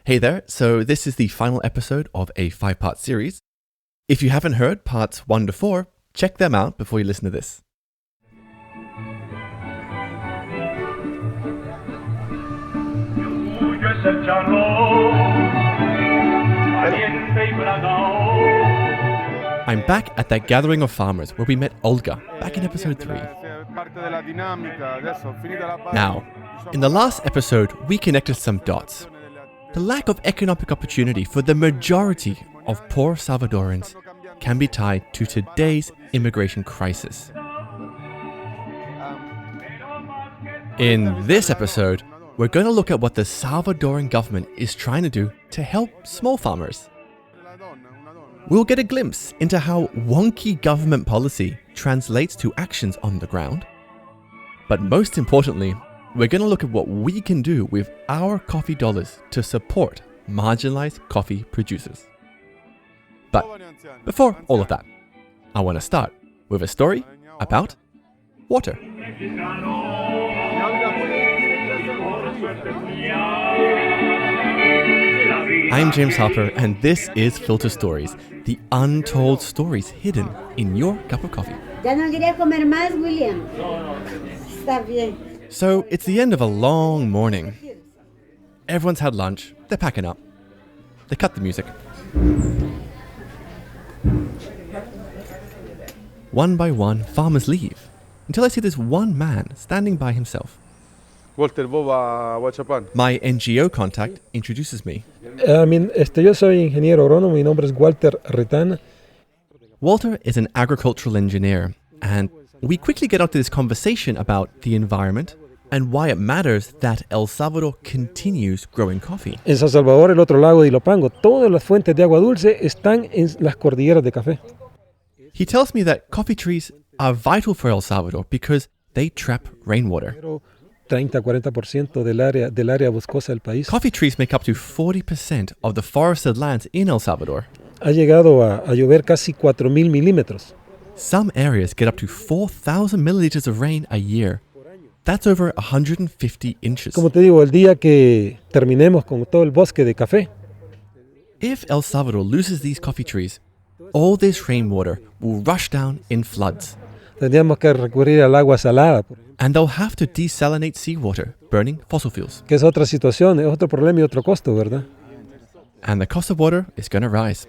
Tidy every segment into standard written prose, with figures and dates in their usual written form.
Hey there, so this is the final episode of a 5-part series. If you haven't heard parts 1 to 4, check them out before you listen to this. I'm back at that gathering of farmers where we met Olga back in episode 3. Now, in the last episode, we connected some dots. The lack of economic opportunity for the majority of poor Salvadorans can be tied to today's immigration crisis. In this episode, we're going to look at what the Salvadoran government is trying to do to help small farmers. We'll get a glimpse into how wonky government policy translates to actions on the ground. But most importantly, we're going to look at what we can do with our coffee dollars to support marginalized coffee producers. But before all of that, I want to start with a story about water. I'm James Harper, and this is Filter Stories, the untold stories hidden in your cup of coffee. ¿Ya no quería comer más, William? Está bien. So it's the end of a long morning. Everyone's had lunch, they're packing up. They cut the music. One by one, farmers leave, until I see this one man standing by himself. Walter, vos vas a Huachapán. My NGO contact introduces me. Yo soy ingeniero agrónomo, mi nombre es Walter Retana. Walter is an agricultural engineer, and we quickly get onto this conversation about the environment and why it matters that El Salvador continues growing coffee. En San Salvador, el otro lago de Ilopango, todas las fuentes de agua dulce están en las cordilleras de café. He tells me that coffee trees are vital for El Salvador because they trap rainwater. Pero 30-40% del área boscosa del país Coffee trees make up to 40% of the forested lands in El Salvador. ha llegado a llover casi 4.000 milímetros. Some areas get up to 4,000 milliliters of rain a year. That's over 150 inches. Como te digo, el día que terminemos con todo el bosque de café, If El Salvador loses these coffee trees, all this rainwater will rush down in floods, tendríamos que recurrir al agua salada, and they'll have to desalinate seawater, burning fossil fuels. que es otra situación, es otro problema y otro costo, ¿verdad? And the cost of water is going to rise.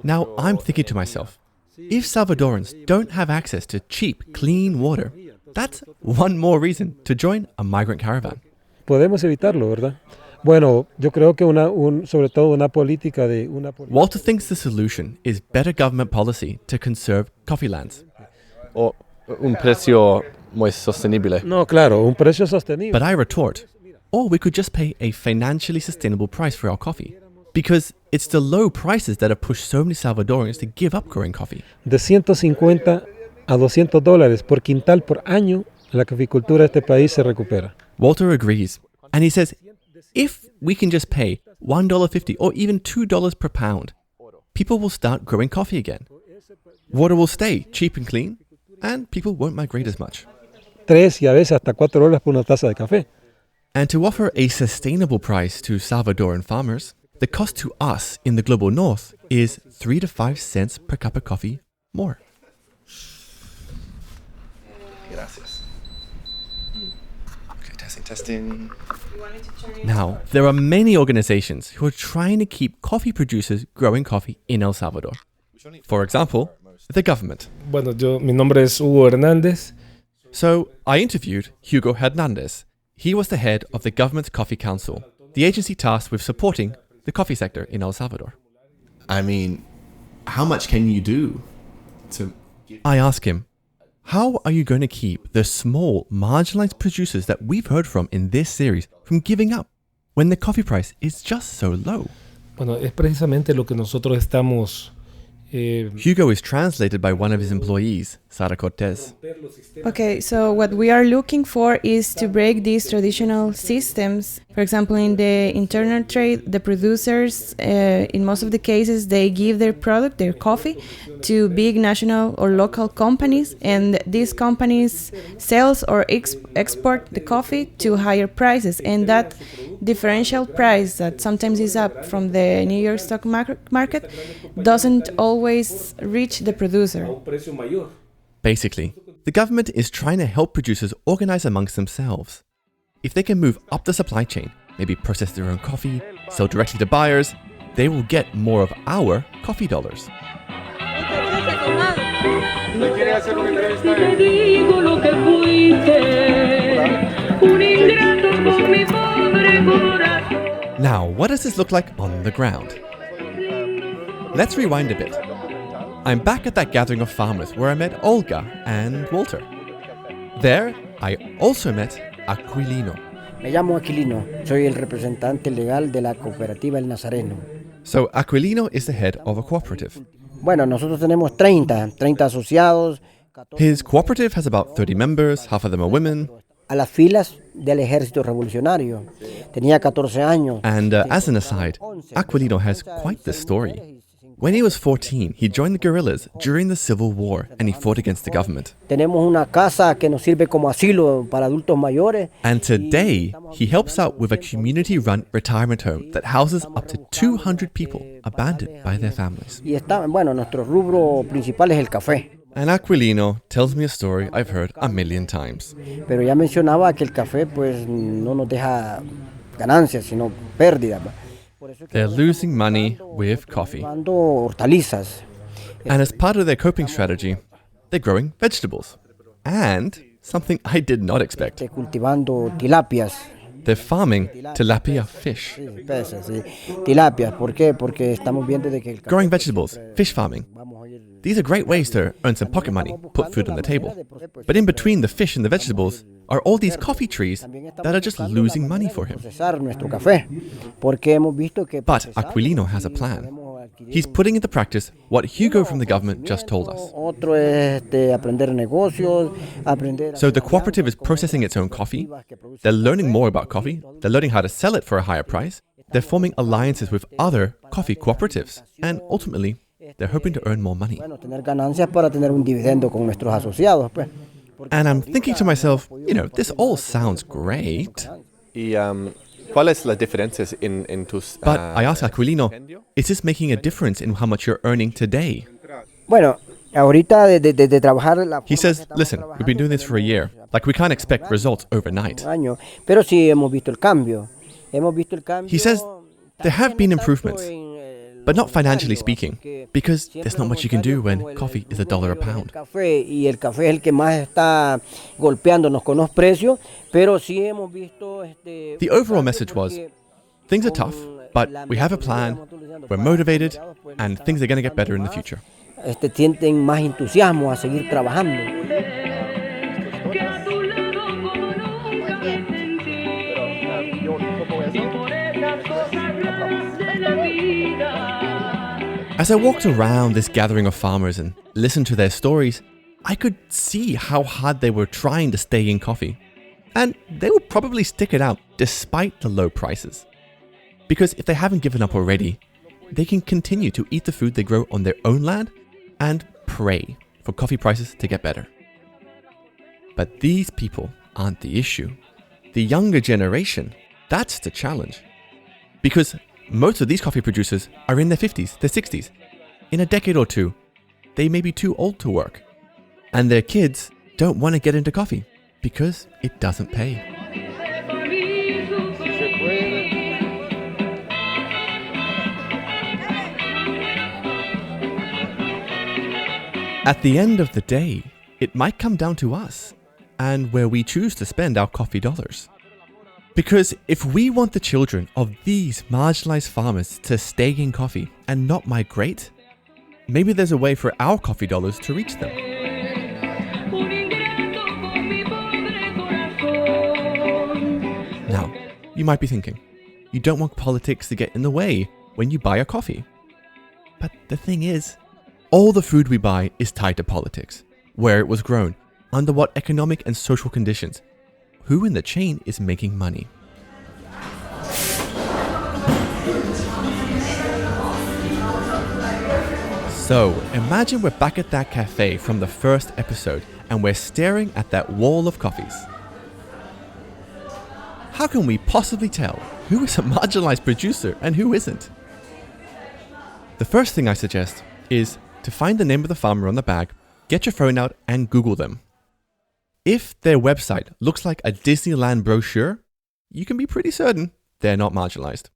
Now, I'm thinking to myself, if Salvadorans don't have access to cheap, clean water, that's one more reason to join a migrant caravan. Podemos evitarlo, ¿verdad? Bueno, yo creo que sobre todo una política de... Walter thinks the solution is better government policy to conserve coffee lands. O un precio muy sostenible. No, claro, un precio sostenible. But I retort, or we could just pay a financially sustainable price for our coffee. Because it's the low prices that have pushed so many Salvadorians to give up growing coffee. De 150 a $200 por quintal por año, la caficultura de este país se recupera. Walter agrees, and he says, if we can just pay $1.50 or even $2 per pound, people will start growing coffee again. Water will stay cheap and clean, and people won't migrate as much. 3 y a veces hasta $4 por una taza de café. And to offer a sustainable price to Salvadoran farmers, the cost to us in the global north is 3 to 5 cents per cup of coffee more. Gracias. Okay, testing. Now, there are many organizations who are trying to keep coffee producers growing coffee in El Salvador. For example, the government. Bueno, mi nombre es Hugo Hernandez. So I interviewed Hugo Hernandez. He was the head of the government's Coffee Council, the agency tasked with supporting the coffee sector in El Salvador. I mean, how much can you do to... I ask him, how are you going to keep the small, marginalized producers that we've heard from in this series from giving up when the coffee price is just so low? Bueno, es precisamente lo que nosotros estamos... Hugo is translated by one of his employees, Sara Cortez. Okay, so what we are looking for is to break these traditional systems For example, in the internal trade, the producers, in most of the cases, they give their product, their coffee, to big national or local companies, and these companies sells or export the coffee to higher prices, and that differential price that sometimes is up from the New York stock market doesn't always reach the producer. Basically, the government is trying to help producers organize amongst themselves. If they can move up the supply chain, maybe process their own coffee, sell directly to buyers, they will get more of our coffee dollars. Now, what does this look like on the ground? Let's rewind a bit. I'm back at that gathering of farmers where I met Olga and Walter. There, I also met Aquilino. Me llamo Aquilino, soy el representante legal de la cooperativa El Nazareno. So Aquilino is the head of a cooperative. Bueno, nosotros tenemos 30 asociados. His cooperative has about 30 members, half of them are women. A las filas del ejército revolucionario. Tenía 14 años. And as an aside, Aquilino has quite the story. When he was 14, he joined the guerrillas during the Civil War and he fought against the government. Tenemos una casa que nos sirve como asilo para adultos mayores. And today, he helps out with a community-run retirement home that houses up to 200 people abandoned by their families. Y nuestro rubro principal es el café. And Aquilino tells me a story I've heard a million times. Pero ya mencionaba que el café pues no nos deja ganancias, sino pérdidas. They're losing money with coffee. Hortalizas. And as part of their coping strategy, they're growing vegetables. And something I did not expect. Cultivando tilapias. They're farming tilapia fish. Tilapias, ¿por qué? Porque estamos viendo de que el growing vegetables, fish farming. These are great ways to earn some pocket money, put food on the table. But in between the fish and the vegetables are all these coffee trees that are just losing money for him. But Aquilino has a plan. He's putting into practice what Hugo from the government just told us. So the cooperative is processing its own coffee. They're learning more about coffee. They're learning how to sell it for a higher price. They're forming alliances with other coffee cooperatives. And ultimately, they're hoping to earn more money. And I'm thinking to myself, this all sounds great. ¿Cuáles las diferencias en tus? But I asked Aquilino, is this making a difference in how much you're earning today? He says, listen, we've been doing this for a year. We can't expect results overnight. He says, there have been improvements, but not financially speaking, because there's not much you can do when coffee is $1 a pound. The overall message was, things are tough, but we have a plan, we're motivated, and things are going to get better in the future. As I walked around this gathering of farmers and listened to their stories, I could see how hard they were trying to stay in coffee. And they will probably stick it out despite the low prices. Because if they haven't given up already, they can continue to eat the food they grow on their own land and pray for coffee prices to get better. But these people aren't the issue. The younger generation, that's the challenge. Because most of these coffee producers are in their 50s, their 60s. In a decade or two, they may be too old to work. And their kids don't want to get into coffee because it doesn't pay. At the end of the day, it might come down to us and where we choose to spend our coffee dollars. Because if we want the children of these marginalized farmers to stay in coffee and not migrate, maybe there's a way for our coffee dollars to reach them. Now, you might be thinking, you don't want politics to get in the way when you buy a coffee. But the thing is, all the food we buy is tied to politics, where it was grown, under what economic and social conditions, who in the chain is making money. So, imagine we're back at that cafe from the first episode and we're staring at that wall of coffees. How can we possibly tell who is a marginalized producer and who isn't? The first thing I suggest is to find the name of the farmer on the bag, get your phone out and Google them. If their website looks like a Disneyland brochure, you can be pretty certain they're not marginalized.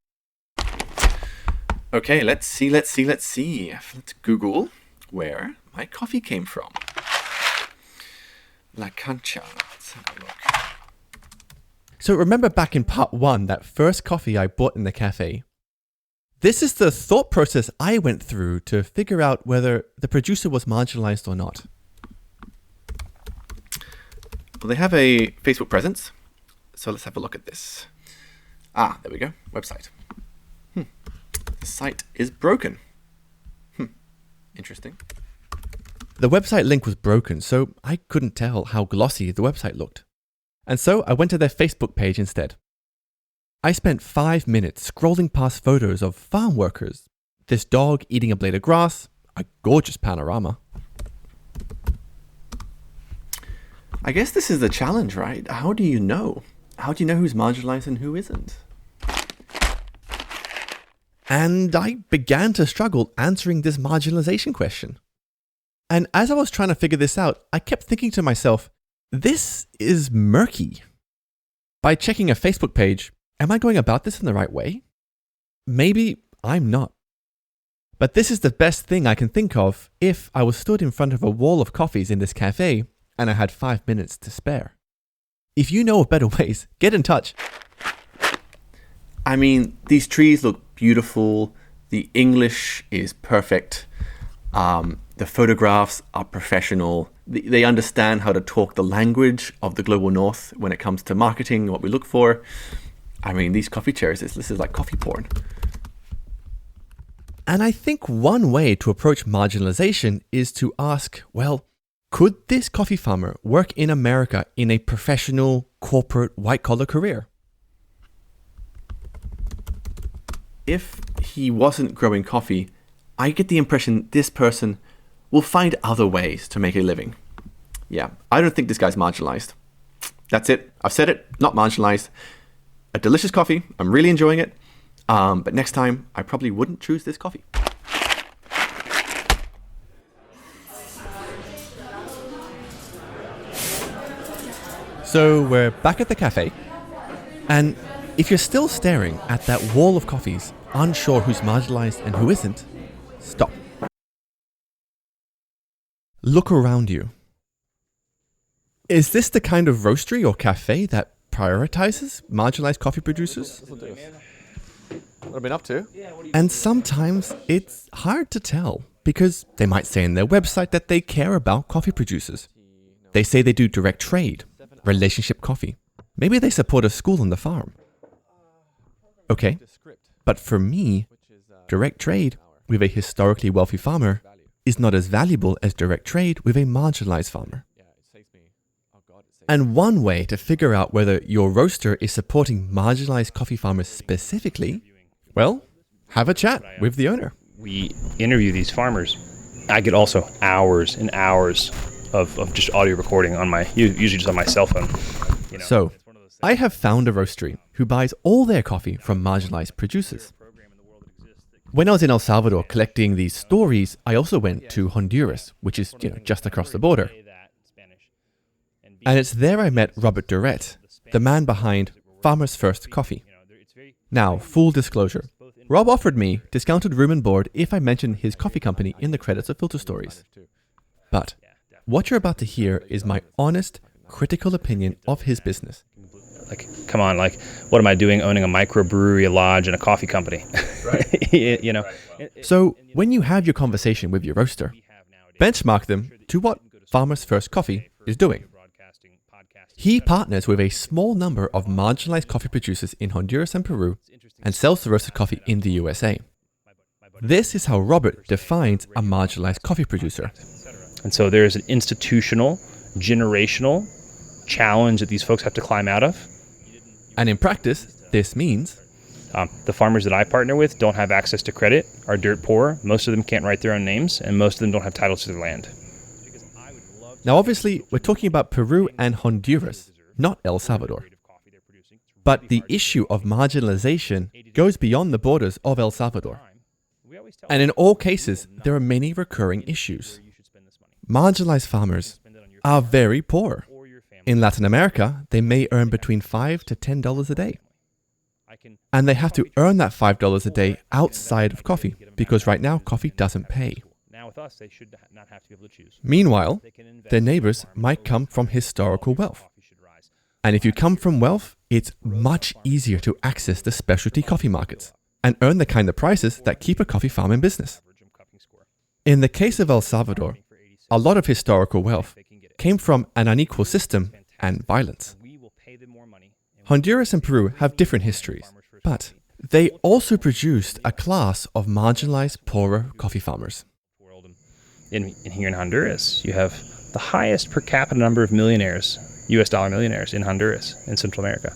Okay, let's see. Let's Google where my coffee came from. La Cancha. Let's have a look. So remember back in part 1, that first coffee I bought in the cafe? This is the thought process I went through to figure out whether the producer was marginalized or not. Well, they have a Facebook presence, so let's have a look at this. Ah, there we go, website. The site is broken. Interesting. The website link was broken, so I couldn't tell how glossy the website looked. And so I went to their Facebook page instead. I spent 5 minutes scrolling past photos of farm workers, this dog eating a blade of grass, a gorgeous panorama. I guess this is the challenge, right? How do you know? How do you know who's marginalized and who isn't? And I began to struggle answering this marginalization question. And as I was trying to figure this out, I kept thinking to myself, this is murky. By checking a Facebook page, am I going about this in the right way? Maybe I'm not. But this is the best thing I can think of if I was stood in front of a wall of coffees in this cafe and I had 5 minutes to spare. If you know of better ways, get in touch. I mean, these trees look beautiful. The English is perfect. The photographs are professional. They understand how to talk the language of the global north when it comes to marketing, what we look for. I mean, these coffee chairs, this is like coffee porn. And I think one way to approach marginalization is to ask, well, could this coffee farmer work in America in a professional, corporate, white-collar career? If he wasn't growing coffee, I get the impression this person will find other ways to make a living. Yeah, I don't think this guy's marginalized. That's it. I've said it, not marginalized. A delicious coffee. I'm really enjoying it. But next time, I probably wouldn't choose this coffee. So we're back at the cafe. And if you're still staring at that wall of coffees, unsure who's marginalized and who isn't, stop. Look around you. Is this the kind of roastery or cafe that prioritizes marginalized coffee producers? What have I been up to? And sometimes it's hard to tell because they might say in their website that they care about coffee producers. They say they do direct trade, relationship coffee. Maybe they support a school on the farm. Okay, but for me, direct trade with a historically wealthy farmer is not as valuable as direct trade with a marginalized farmer. And one way to figure out whether your roaster is supporting marginalized coffee farmers specifically, well, have a chat with the owner. We interview these farmers. I get also hours and hours of just audio recording on my, usually just on my cell phone. You know, so, I have found a roastery who buys all their coffee from marginalized producers. When I was in El Salvador collecting these stories, I also went to Honduras, which is, just across the border. And it's there I met Robert Durrett, the man behind Farmers First Coffee. Now, full disclosure, Rob offered me discounted room and board if I mentioned his coffee company in the credits of Filter Stories. But what you're about to hear is my honest, critical opinion of his business. Like, come on, what am I doing owning a microbrewery, a lodge, and a coffee company? Right. So, when you have your conversation with your roaster, benchmark them to what Farmers First Coffee is doing. He partners with a small number of marginalized coffee producers in Honduras and Peru and sells the roasted coffee in the USA. This is how Robert defines a marginalized coffee producer. And so there's an institutional, generational challenge that these folks have to climb out of. And in practice, this means The farmers that I partner with don't have access to credit, are dirt poor. Most of them can't write their own names, and most of them don't have titles to their land. Now, obviously, we're talking about Peru and Honduras, not El Salvador. But the issue of marginalization goes beyond the borders of El Salvador. And in all cases, there are many recurring issues. Marginalized farmers are very poor. In Latin America, they may earn between $5 to $10 a day. And they have to earn that $5 a day outside of coffee, because right now, coffee doesn't pay. Meanwhile, their neighbors might come from historical wealth. And if you come from wealth, it's much easier to access the specialty coffee markets and earn the kind of prices that keep a coffee farm in business. In the case of El Salvador, a lot of historical wealth came from an unequal system and violence. Honduras and Peru have different histories, but they also produced a class of marginalized, poorer coffee farmers. Here in Honduras, you have the highest per capita number of millionaires, US dollar millionaires in Honduras, in Central America.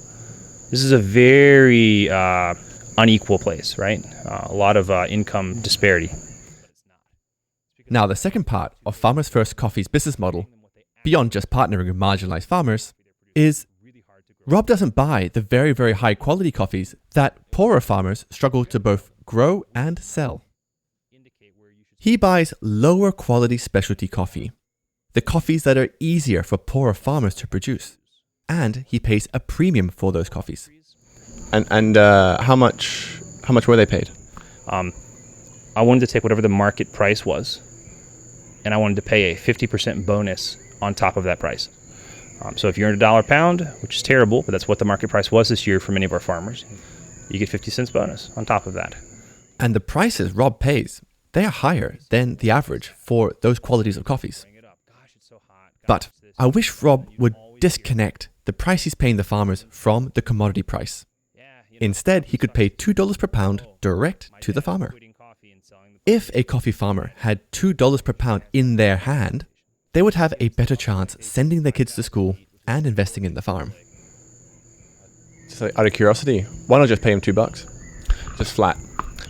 This is a very unequal place, right? A lot of income disparity. Now, the second part of Farmers First Coffee's business model, beyond just partnering with marginalized farmers, is Rob doesn't buy the very, very high quality coffees that poorer farmers struggle to both grow and sell. He buys lower quality specialty coffee, the coffees that are easier for poorer farmers to produce, and he pays a premium for those coffees. And how much were they paid? I wanted to take whatever the market price was, and I wanted to pay a 50% bonus on top of that price. So if you earned $1 a pound, which is terrible, but that's what the market price was this year for many of our farmers, you get 50 cents bonus on top of that. And the prices Rob pays, they are higher than the average for those qualities of coffees. But I wish Rob would disconnect the price he's paying the farmers from the commodity price. Instead, he could pay $2 per pound direct to the farmer. If a coffee farmer had $2 per pound in their hand, they would have a better chance sending their kids to school and investing in the farm. Just out of curiosity, why not just pay him $2? Just flat.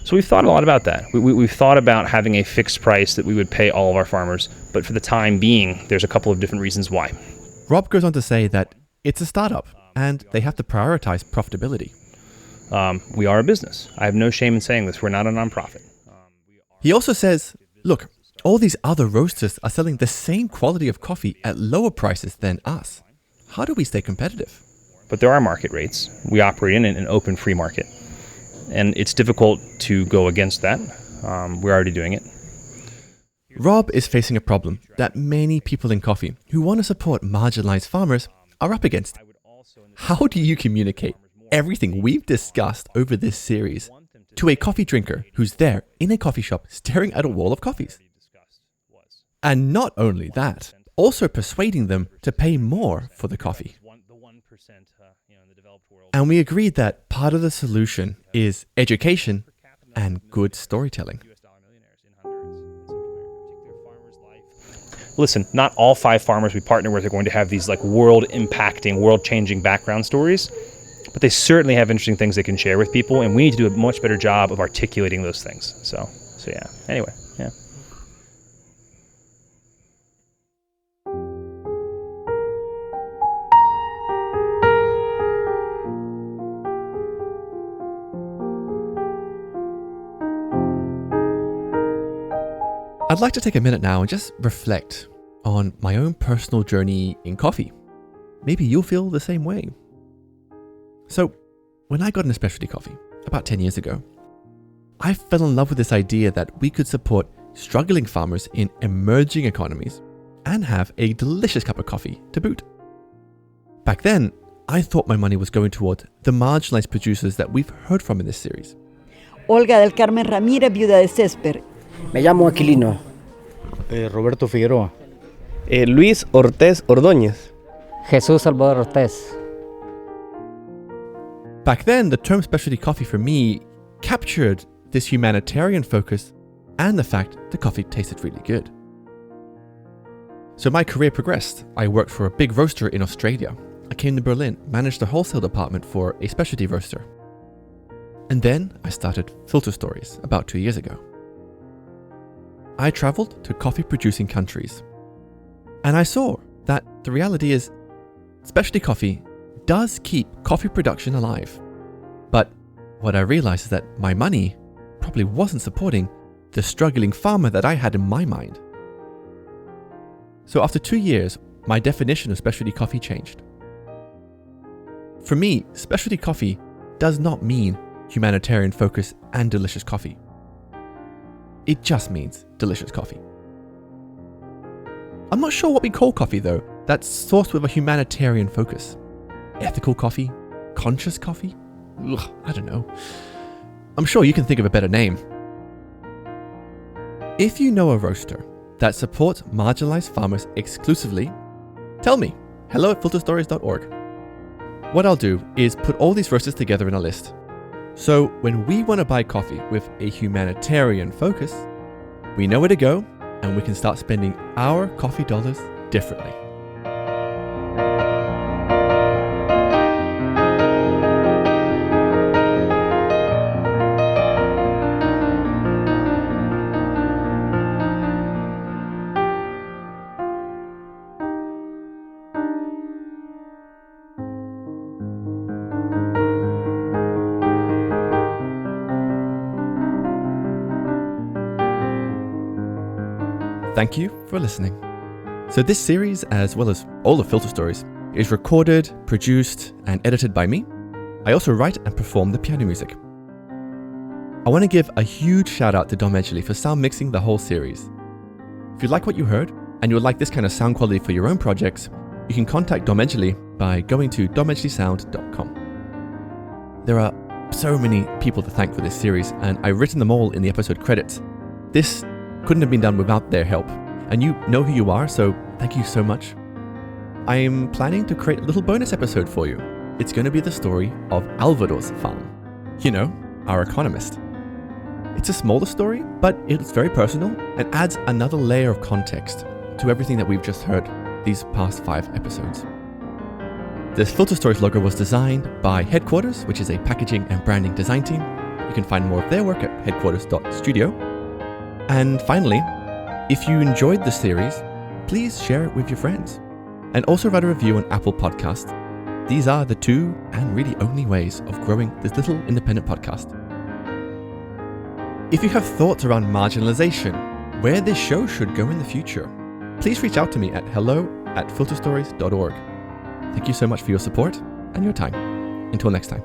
So we've thought a lot about that. We've thought about having a fixed price that we would pay all of our farmers, but for the time being, there's a couple of different reasons why. Rob goes on to say that it's a startup and they have to prioritize profitability. We are a business. I have no shame in saying this. We're not a nonprofit. He also says, look, all these other roasters are selling the same quality of coffee at lower prices than us. How do we stay competitive? But there are market rates. We operate in an open free market. And it's difficult to go against that. We're already doing it. Rob is facing a problem that many people in coffee who want to support marginalized farmers are up against. How do you communicate everything we've discussed over this series to a coffee drinker who's there in a coffee shop staring at a wall of coffees? And not only that, also persuading them to pay more for the coffee. And we agreed that part of the solution is education and good storytelling. Listen, not all 5 farmers we partner with are going to have these like world-impacting, world-changing background stories, but they certainly have interesting things they can share with people, and we need to do a much better job of articulating those things. So yeah. Anyway, yeah. I'd like to take a minute now and just reflect on my own personal journey in coffee. Maybe you'll feel the same way. So, when I got into specialty coffee about 10 years ago, I fell in love with this idea that we could support struggling farmers in emerging economies and have a delicious cup of coffee to boot. Back then, I thought my money was going toward the marginalized producers that we've heard from in this series. Olga del Carmen Ramírez, viuda de César. Me llamo Aquilino. Roberto Figueroa. Luis Ortiz Ordóñez. Jesús Salvador Ortiz. Back then, the term specialty coffee for me captured this humanitarian focus and the fact the coffee tasted really good. So my career progressed. I worked for a big roaster in Australia. I came to Berlin, managed the wholesale department for a specialty roaster. And then I started Filter Stories about 2 years ago. I traveled to coffee producing countries, and I saw that the reality is specialty coffee does keep coffee production alive. But what I realized is that my money probably wasn't supporting the struggling farmer that I had in my mind. So after 2 years, my definition of specialty coffee changed. For me, specialty coffee does not mean humanitarian focus and delicious coffee. It just means delicious coffee. I'm not sure what we call coffee though, that's sourced with a humanitarian focus. Ethical coffee? Conscious coffee? Ugh, I don't know. I'm sure you can think of a better name. If you know a roaster that supports marginalized farmers exclusively, tell me, hello@filterstories.org. What I'll do is put all these roasters together in a list. So when we want to buy coffee with a humanitarian focus, we know where to go and we can start spending our coffee dollars differently. Thank you for listening. So this series, as well as all of Filter Stories, is recorded, produced, and edited by me. I also write and perform the piano music. I want to give a huge shout out to Dom Edgley for sound mixing the whole series. If you like what you heard, and you would like this kind of sound quality for your own projects, you can contact Dom Edgley by going to domedgleysound.com. There are so many people to thank for this series, and I've written them all in the episode credits. This couldn't have been done without their help, and you know who you are, so thank you so much. I'm planning to create a little bonus episode for you. It's going to be the story of Álvaro's farm. You know, our economist. It's a smaller story, but it's very personal and adds another layer of context to everything that we've just heard these past 5 episodes. This Filter Stories logo was designed by Headquarters, which is a packaging and branding design team. You can find more of their work at headquarters.studio. And finally, if you enjoyed the series, please share it with your friends. And also write a review on Apple Podcasts. These are the 2 and really only ways of growing this little independent podcast. If you have thoughts around marginalization, where this show should go in the future, please reach out to me at hello@filterstories.org. Thank you so much for your support and your time. Until next time.